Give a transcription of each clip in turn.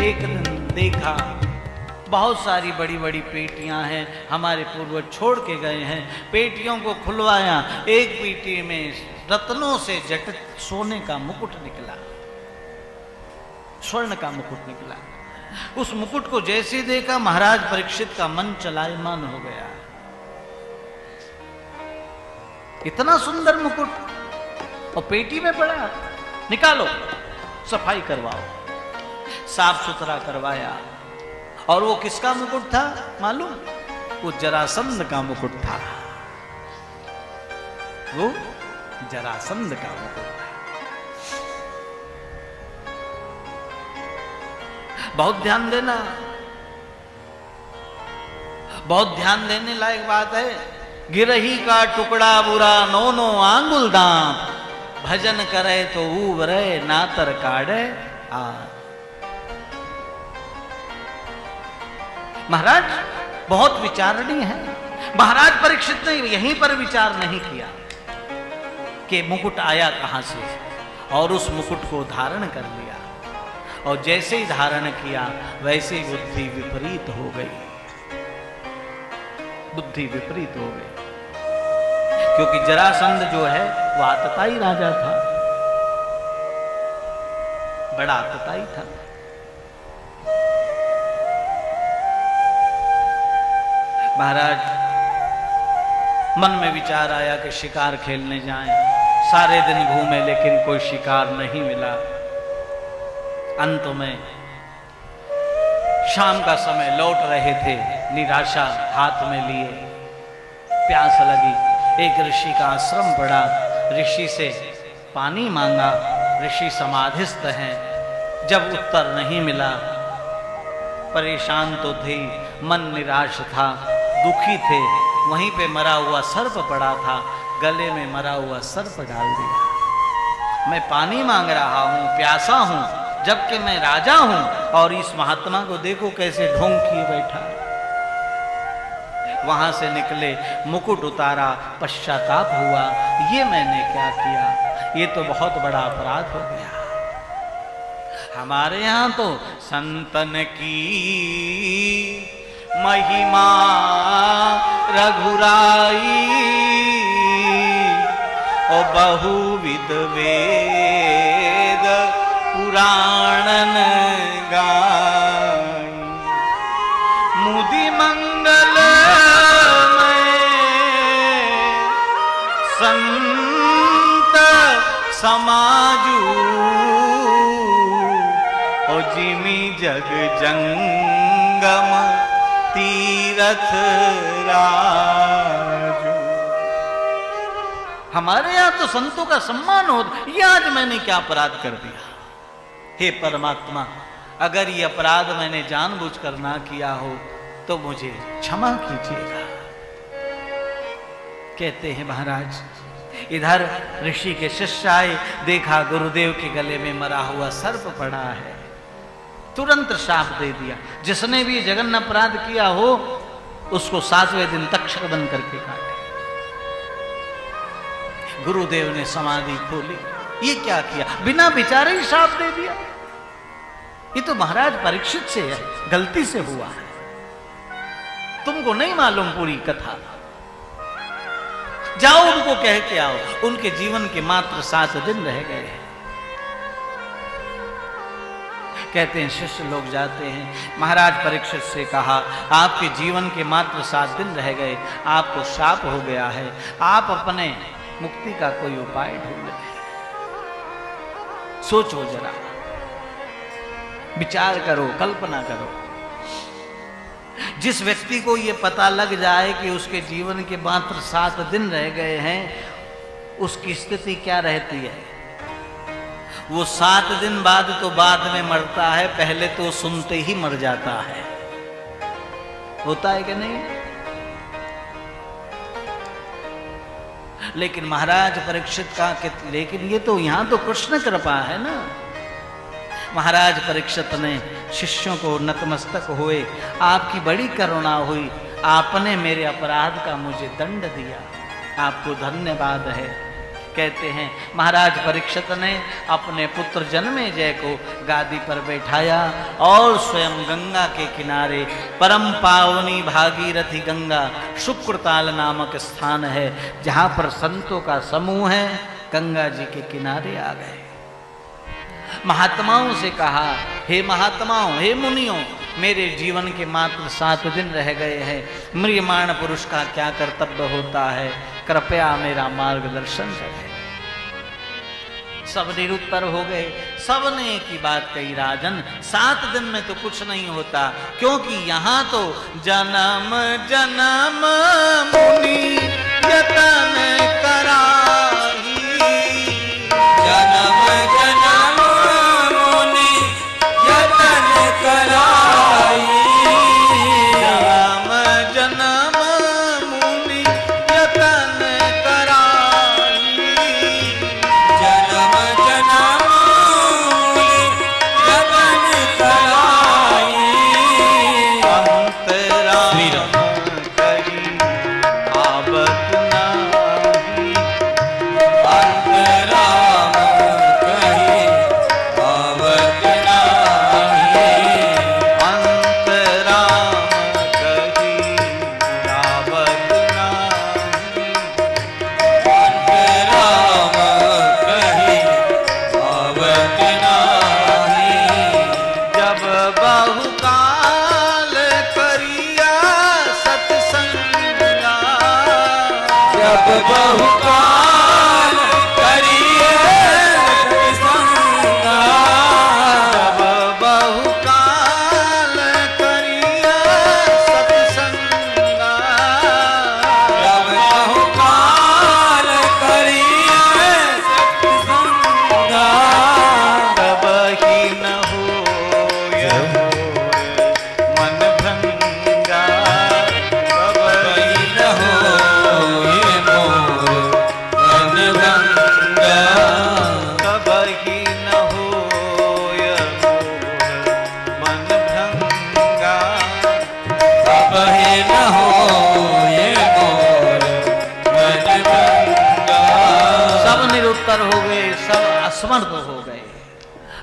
एक दिन देखा बहुत सारी बड़ी बड़ी पेटियां हैं, हमारे पूर्वज छोड़ के गए हैं। पेटियों को खुलवाया, एक पेटी में रत्नों से जटित सोने का मुकुट निकला, स्वर्ण का मुकुट निकला। उस मुकुट को जैसे देखा महाराज परीक्षित का मन चलायमान हो गया। इतना सुंदर मुकुट और पेटी में पड़ा, निकालो, सफाई करवाओ। साफ सुथरा करवाया और वो किसका मुकुट था मालूम? वो जरासंध का मुकुट था। वो जरासंध का मुकुट था। बहुत ध्यान देना, बहुत ध्यान देने लायक बात है। गिरही का टुकड़ा बुरा 9 आंगुल दांत, भजन करे तो उबरे नातर काढ़े आ। महाराज बहुत विचारणीय है। महाराज परीक्षित ने यहीं पर विचार नहीं किया कि मुकुट आया कहां से, और उस मुकुट को धारण कर लिया। और जैसे ही धारण किया वैसे ही बुद्धि विपरीत हो गई, बुद्धि विपरीत हो गई। क्योंकि जरासंध जो है वो आतताई राजा था, बड़ा आतताई था। महाराज मन में विचार आया कि शिकार खेलने जाएं। सारे दिन घूमे लेकिन कोई शिकार नहीं मिला। अंत में शाम का समय लौट रहे थे, निराशा हाथ में लिए, प्यास लगी। एक ऋषि का आश्रम पड़ा, ऋषि से पानी मांगा। ऋषि समाधिस्थ हैं। जब उत्तर नहीं मिला, परेशान तो थे, मन निराश था, दुखी थे। वहीं पे मरा हुआ सर्प पड़ा था, गले में मरा हुआ सर्प डाल दिया। मैं पानी मांग रहा हूं, प्यासा हूं, जबकि मैं राजा हूं, और इस महात्मा को देखो कैसे ढोंग किए बैठा। वहां से निकले, मुकुट उतारा, पश्चाताप हुआ, ये मैंने क्या किया, ये तो बहुत बड़ा अपराध हो गया। हमारे यहां तो संतन की महिमा रघुराई, और बहुविध वेद पुराणन गाई। मुदि मंगल में संत समाजू, ओ जिमी जग जंगम तीरथ राजू। हमारे यहां तो संतों का सम्मान हो, ये आज मैंने क्या अपराध कर दिया। हे परमात्मा, अगर ये अपराध मैंने जानबूझकर ना किया हो तो मुझे क्षमा कीजिएगा। कहते हैं महाराज, इधर ऋषि के शिष्य आए, देखा गुरुदेव के गले में मरा हुआ सर्प पड़ा है। तुरंत श्राप दे दिया, जिसने भी जघन्य अपराध किया हो उसको 7वें दिन तक्षक बन करके काटे। गुरुदेव ने समाधि खोली। ये क्या किया, बिना विचारे ही श्राप दे दिया। ये तो महाराज परीक्षित से है, गलती से हुआ है। तुमको नहीं मालूम पूरी कथा। जाओ उनको कह के आओ, उनके जीवन के मात्र 7 दिन रह गए हैं। कहते हैं शिष्य लोग जाते हैं, महाराज परीक्षित से कहा, आपके जीवन के मात्र 7 दिन रह गए, आपको श्राप हो गया है, आप अपने मुक्ति का कोई उपाय ढूंढें। सोचो जरा, विचार करो, कल्पना करो। जिस व्यक्ति को यह पता लग जाए कि उसके जीवन के मात्र 7 दिन रह गए हैं, उसकी स्थिति क्या रहती है। वो 7 दिन बाद तो बाद में मरता है, पहले तो सुनते ही मर जाता है। होता है कि नहीं? लेकिन महाराज परीक्षित का, लेकिन ये तो यहां तो कृष्ण कृपा है ना। महाराज परीक्षित ने शिष्यों को नतमस्तक हुए, आपकी बड़ी करुणा हुई, आपने मेरे अपराध का मुझे दंड दिया, आपको धन्यवाद है। कहते हैं महाराज परीक्षित ने अपने पुत्र जन्मेजय को गादी पर बैठाया और स्वयं गंगा के किनारे परम पावनी भागीरथी गंगा शुक्रताल नामक स्थान है जहां पर संतों का समूह है, गंगा जी के किनारे आ गए। महात्माओं से कहा, हे महात्माओं, हे मुनियों, मेरे जीवन के मात्र 7 दिन रह गए हैं, म्रियमाण पुरुष का क्या कर्तव्य होता है, कृपया मेरा मार्गदर्शन करें। सब निरुत्तर हो गए। सबने एक ही बात कही, राजन 7 दिन में तो कुछ नहीं होता, क्योंकि यहाँ तो जन्म जन्म मुनि यतन कराही, जन्म जन्म मुनि यतन कराई, जन्म जन्म मुनि यतन कराही, जन्म जन्म मुनि यतन कराई, अंतरा कही आवत नाही, अंतराम कही आवत नाही, अंतराम कही आवत नाही, अंतराम कही आवत नाही, जब बहुकाल करिया सत्संगा, जब बहुकाल करिए सत्संगा, जब बहुकाल करिया सत्संगा, जब बहुकाल करिए सत्संगा, तब ही न होय मन भंगा, तब ही न होए मोर मन भंगा, तब ही न होय मन भंगा। अब हे न होए मोर मन भंगा। सब निरुत्तर हो गए, सब असमर्थ हो गए।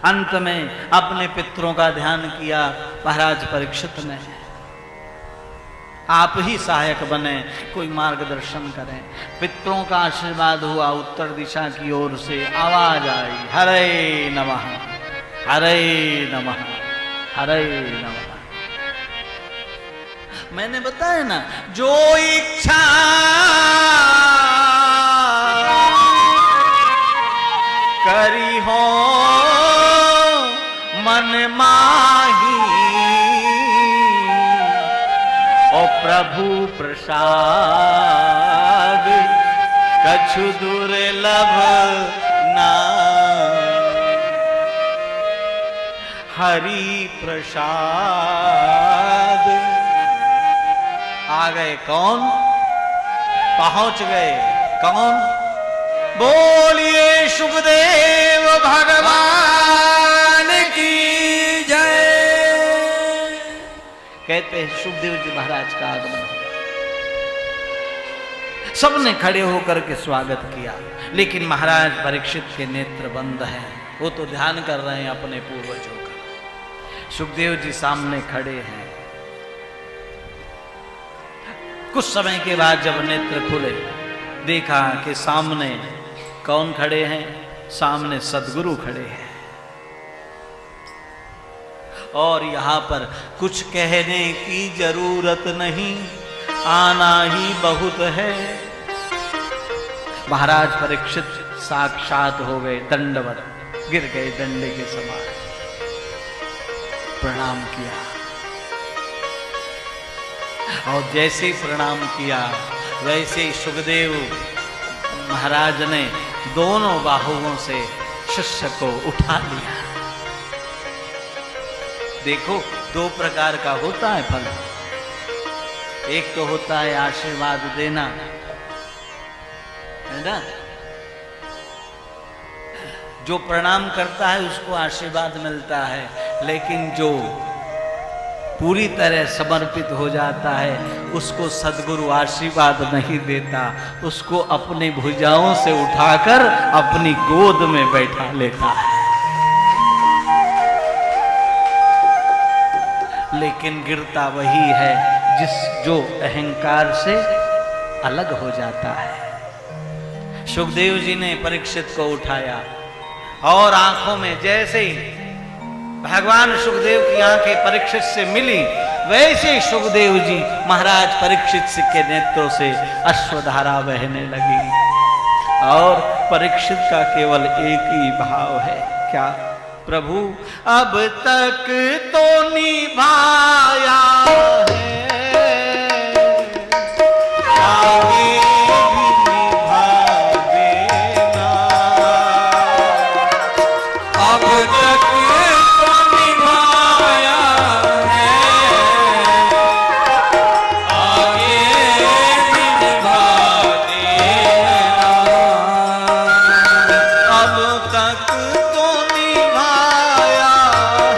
अंत में अपने पितरों का ध्यान किया महाराज परीक्षित ने, आप ही सहायक बने, कोई मार्गदर्शन करें। पितरों का आशीर्वाद हुआ, उत्तर दिशा की ओर से आवाज आई, हरे नमः, हरे नमः, हरे नमः। मैंने बताया ना, जो इच्छा करी हो मन माही, ओ प्रभु प्रसाद कछु दुर्लभ ना, हरि प्रसाद। आ गए कौन? पहुंच गए कौन? बोलिए सुखदेव भगवान की जय। कहते हैं सुखदेव जी महाराज का आगमन हुआ। सबने खड़े होकर के स्वागत किया, लेकिन महाराज परीक्षित के नेत्र बंद हैं, वो तो ध्यान कर रहे हैं अपने पूर्वजों का। सुखदेव जी सामने खड़े हैं। कुछ समय के बाद जब नेत्र खुले, देखा कि सामने कौन खड़े हैं? सामने सद्गुरु खड़े हैं। और यहां पर कुछ कहने की जरूरत नहीं, आना ही बहुत है। महाराज परीक्षित साक्षात हो गए, दंडवत गिर गए डंडे के समान, प्रणाम किया। और जैसे ही प्रणाम किया, वैसे ही सुखदेव महाराज ने दोनों बाहुओं से शिष्य को उठा लिया। देखो, 2 प्रकार का होता है फल। एक तो होता है आशीर्वाद देना, है ना? जो प्रणाम करता है उसको आशीर्वाद मिलता है, लेकिन जो पूरी तरह समर्पित हो जाता है, उसको सद्गुरु आशीर्वाद नहीं देता, उसको अपनी भुजाओं से उठाकर अपनी गोद में बैठा लेता है। लेकिन गिरता वही है जो अहंकार से अलग हो जाता है। सुखदेव जी ने परीक्षित को उठाया और आंखों में जैसे ही भगवान सुखदेव की आंखें परीक्षित से मिली, वैसे ही सुखदेव जी महाराज परीक्षित के नेत्रों से अश्वधारा बहने लगी। और परीक्षित का केवल एक ही भाव है, क्या? प्रभु अब तक तो निभाया है, आगे भी निभा देना। अब तक तो निभाया है, आगे भी निभा देना। अब तक तो निभाया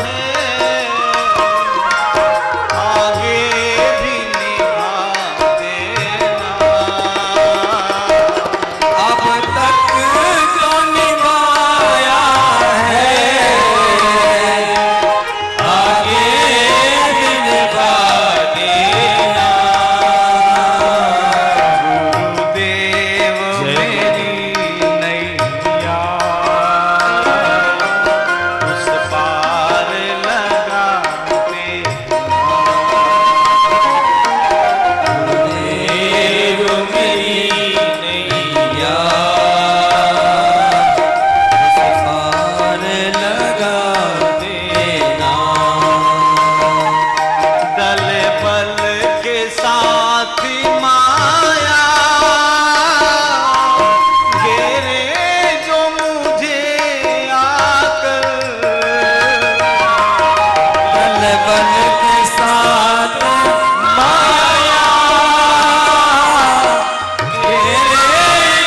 है, आगे भी निभा देना। अब तक तो निभाया है, आगे भी निभा देना। गुरुदेव मेरी नैया उस पार लगा देना। देव मेरी नैया उस पार लगा देना। दल बल के साथ माया घेरे जो मुझे आकर, बल बल के साथ माया घेरे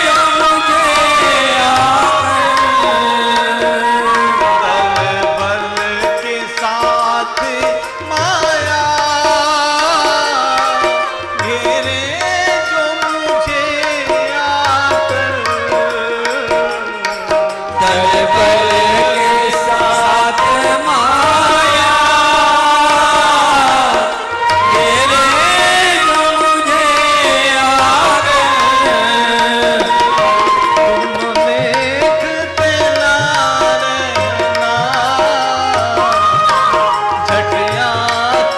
जो मुझे आकर। दल बल के साथ माया घेरे जो मुझे आकर। दल बल के साथ माया घेरे जो मुझे आकर। तुम देखते ना रहना, झटिया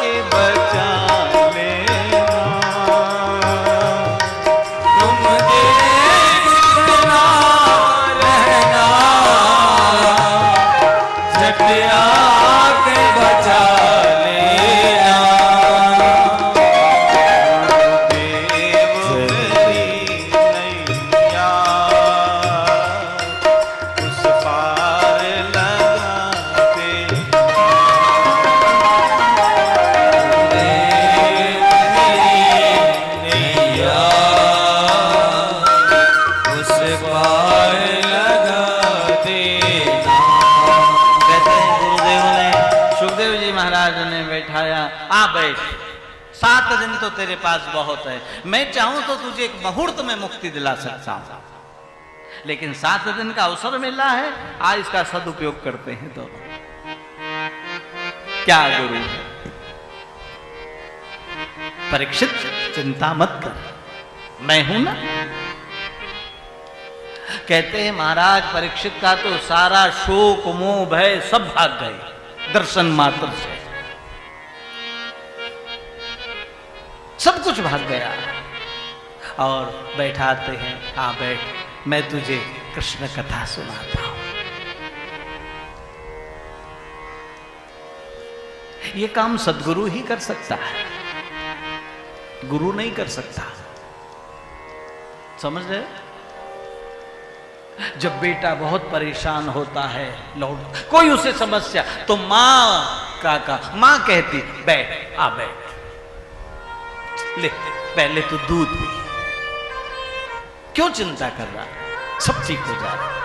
के बचा लेना। तुम देखना रहना, झटिया के बचा लेना। देव मेरी नैया उस पार लगा देना। नैया उस पार लगा देना। कहते हैं गुरुदेव ने सुखदेव जी महाराज ने बैठाया, आ बैठ, 7 दिन तो तेरे पास बहुत है, मैं चाहूं तो तुझे एक मुहूर्त में मुक्ति दिला सकता हूं, लेकिन 7 दिन का अवसर मिला है, आज इसका सदुपयोग करते हैं दोनों। क्या गुरु? परीक्षित चिंता मत कर, मैं हूं ना। कहते हैं महाराज परीक्षित का तो सारा शोक मोह भय सब भाग गए दर्शन मात्र से, सब कुछ भाग गया। और बैठाते हैं, आ बैठ, मैं तुझे कृष्ण कथा सुनाता हूं। ये काम सद्गुरु ही कर सकता है, गुरु नहीं कर सकता। समझ रहे? जब बेटा बहुत परेशान होता है, लौट कोई उसे समस्या, तो माँ कहती बैठ, आ बैठ, ले पहले तो दूध पी, क्यों चिंता कर रहा, सब ठीक हो जाएगा।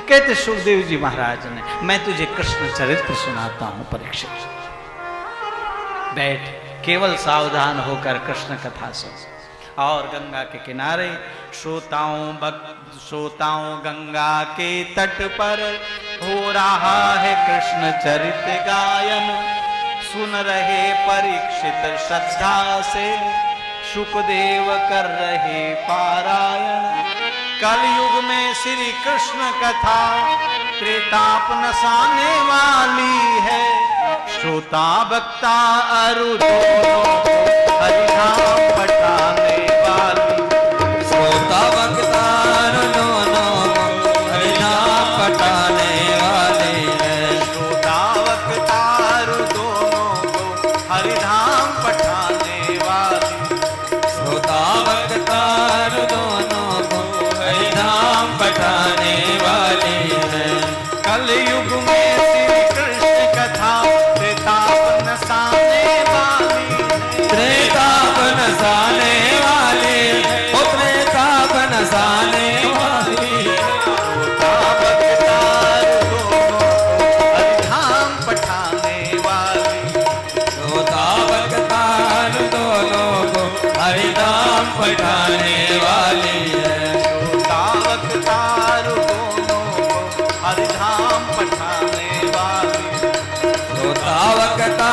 कहते सुखदेव जी महाराज ने, मैं तुझे कृष्ण चरित्र सुनाता हूं परीक्षित। बैठ केवल सावधान होकर कृष्ण कथा सुन। और गंगा के किनारे श्रोताओं गंगा के तट पर हो रहा है कृष्ण चरित गायन। सुन रहे परीक्षित श्रद्धा से, शुकदेव कर रहे पारायण। कलयुग में श्री कृष्ण कथा त्रेताप नसाने वाली है। श्रोता वक्ता अरु दोनों हरिनाम पठाने वाली। श्रोता वक्ता दोनों हरिनाम पठाने वाले हैं। श्रोता वक्ता दोनों हरिनाम पठाने वाली। श्रोता वक्ता दोनों हरिनाम पठाने वाले हैं। कलयुग में श्री कृष्ण कथा त्रेताप नसाने वाली है। त्रेताप नसाने वाले, ओ त्रेताप नसाने वाली। श्रोता वक्ता दोनों हरिनाम पठाने वाली। श्रोता वक्ता दोनों को हरिनाम पठाने वाली है। श्रोता वक्ता दोनों हरिनाम पठाने वाली। श्रोता वक्ता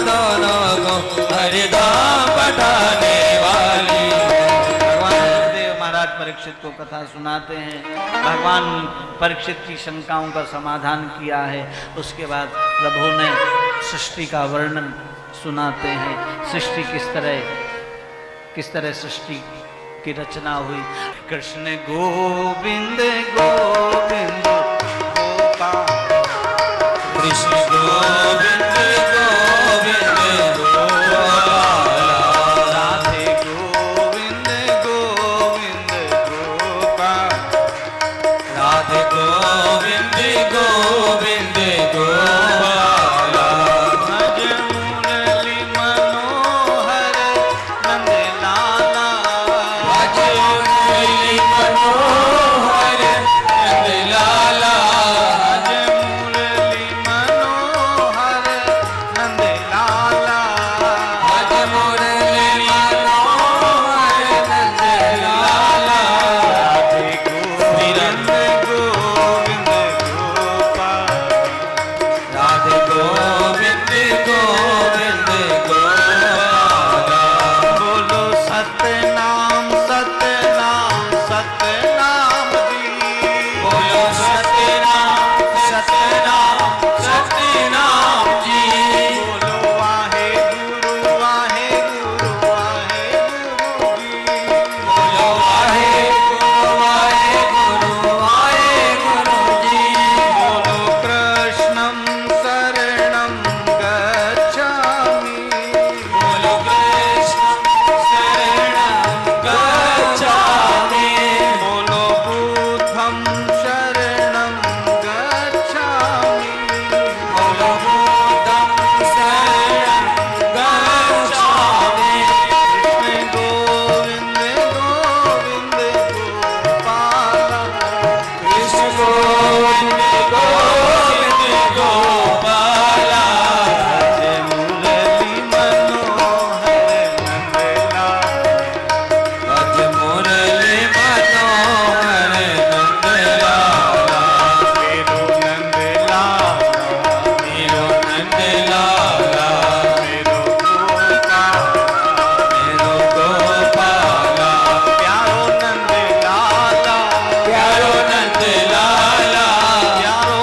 दोनों को हरिनाम पठाने वाली है। भगवान सुखदेव महाराज परीक्षित को कथा सुनाते हैं। भगवान परीक्षित की शंकाओं का समाधान किया है। उसके बाद प्रभु ने सृष्टि का वर्णन सुनाते हैं। सृष्टि किस तरह सृष्टि की रचना हुई। कृष्ण गोविंद गोविंद गोपाल। कृष्ण गोविंद गोविंद गोपाल। राधे गोविंद गोविंद गोपाल। राधे गोविंद गोविंद गोपाल। भज मुरली मनोहर नंद लाला। भज मुरली मनोहर नंद लाला। भज मुरली मनोहर नंद लाला। भज मुरली मनोहर नंद लाला। राधे गोविंद गोविंद गोपाल। राधे गोविंद गोविंद गोपाल। बोलो सतनाम सतनाम सतनाम दी। बोलो सतनाम सतनाम सतनाम जी। बोलो वाहे गुरु वाहे गुरु वाहे गुरु जी। बोलो वाहे गुरु वाहे गुरु वाहे गुरु जी। बोलो कृष्णं शरणं गच्छामि। बोलो कृष्ण शरणं गच्छामि। बोलो बुद्धं शरणं गच्छामि। बोलो बुद्धं शरणं गच्छामि। कृष्ण गोविंद गोविंद गोपाल। कृष्ण गोविंद गोविंद गोपाल। भज मुरली मनोहर नंदलाल। भज मुरली मनोहर नंद लाला। मेरो नंदलाल मेरो नंद लाला। मेरो गोपाल। मेरो गोपाला। प्यारो नंदलाल प्यारो नंद लाला। प्यारो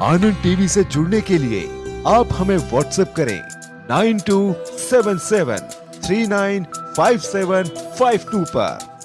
आनंद टीवी से जुड़ने के लिए आप हमें व्हाट्सएप करें 9277395752 पर।